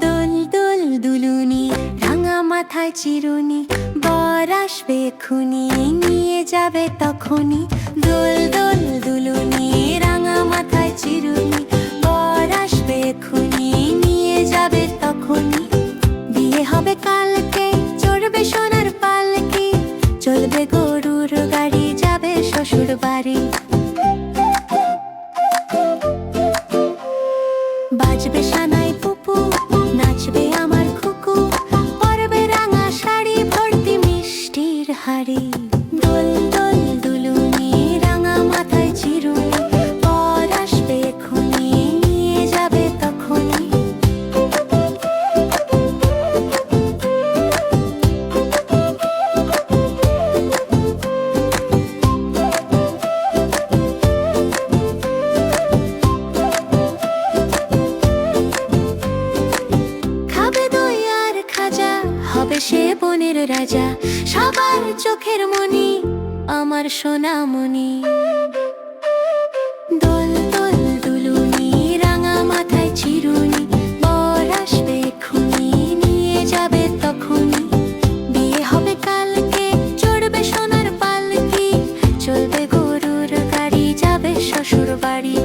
দোল দোল দুলুনি, রাঙা মাথায় চিরুনি, বর আসবে এক্ষুনি, নিয়ে যাবে তখনই। দোল দোল দুলুনি, রাঙা মাথায় চিরুনি, বর আসবে এক্ষুনি, নিয়ে যাবে তখনই। বিয়ে হবে কালকে, চড়বে সোনার পালকি, চলবে গরুর গাড়ি, যাবে শ্বশুর বাড়ি। বাজবে সানাই পুপু, নাচবে আমার খুকু, পরবে রাঙা শাড়ি, ভর্তি মিষ্টির হাড়ি। দোল দোল দুলুনি, রাঙা মাথায় চিরুনি, বর আসবে এক্ষুনি, নিয়ে যাবে তখনই। খাবে দই আর খাজা, হবে সে বনের রাজা, সবার চোখের মনি, আমার সোনামণি। দোল দোল দুলুনি, রাঙা মাথায় চিরুনি, বর আসবে এক্ষুনি, নিয়ে যাবে তখনই। বিয়ে হবে কালকে, চড়বে সোনার পালকি, চলবে গরুর গাড়ি, যাবে শ্বশুর বাড়ি।